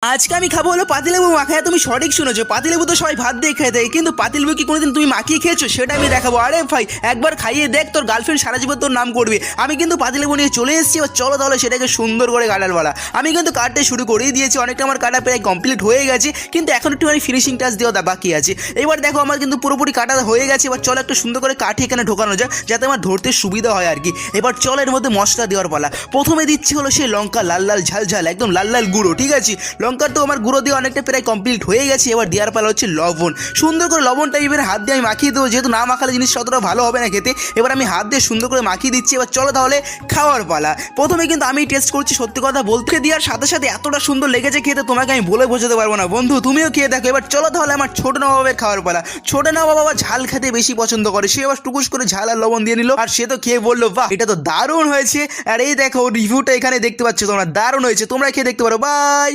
আজকে আমি খাবো হলো পাতিলেবু মাখা। হ্যাঁ, তুমি সঠিক শুনেছো, পাতিলেবু তো সবাই ভাত দিয়ে খেয়ে দেয়, কিন্তু পাতিলেবু কি কোনোদিন তুমি মাখিয়ে খেয়েছো সেটা আমি দেখাবো। আরে ভাই, একবার খাইয়ে দেখ, তোর গার্লফ্রেন্ড সারা জীবন তোর নাম করবে। আমি কিন্তু পাতিলেবু নিয়ে চলে এসেছি, এবার চলো তাহলে সেটাকে সুন্দর করে কাটার বলা। আমি কিন্তু কাটতে শুরু করেই দিয়েছি, অনেকটা আমার কাটা প্রায় কমপ্লিট হয়ে গেছে, কিন্তু এখন একটুখানি ফিনিশিং টাচ দেওয়া বাকি আছে। এবার দেখো আমার কিন্তু পুরোপুরি কাটা হয়ে গেছে। এবার চলো একটু সুন্দর করে কাঠি এখানে ঢোকানো যায়, যাতে আমার ধরতে সুবিধা হয় আর কি। এবার চলো এর মধ্যে মশলা দেওয়ার পালা। প্রথমে দিচ্ছি হলো সেই লঙ্কা, লাল লাল ঝাল ঝাল, একদম লাল লাল গুঁড়ো, ঠিক আছে। লঙ্কার তো আমার গুঁড়ো দিয়ে অনেকটা প্রায় কমপ্লিট হয়ে গেছে। এবার দেওয়ার পালা হচ্ছে লবণ। সুন্দর করে লবণটা এবার হাত দিয়ে আমি মাখিয়ে দেবো, যেহেতু না মাখালে জিনিসটা অতটা ভালো হবে না খেতে। এবার আমি হাত দিয়ে সুন্দর করে মাখিয়ে দিচ্ছি। এবার চলো তাহলে খাওয়ার পালা। প্রথমে কিন্তু আমি টেস্ট করছি, সত্যি কথা বলতে দেওয়ার সাথে সাথে এতটা সুন্দর লেগেছে খেতে, তোমাকে আমি বলে বোঝাতে পারবো না বন্ধু, তুমিও খেয়ে দেখো। এবার চলো তাহলে আমার ছোট নবাবের খাওয়ার পালা। ছোট নবাব বাবা ঝাল খেতে বেশি পছন্দ করে, সে এবার টুকুস করে ঝাল আর লবণ দিয়ে নিল, আর সে তো খেয়ে বললো বাহ এটা তো দারুণ হয়েছে। আর এই দেখো রিভিউটা এখানে দেখতে পাচ্ছ তোমরা, দারুণ হয়েছে, তোমরা খেয়ে দেখতে পারো। বাই।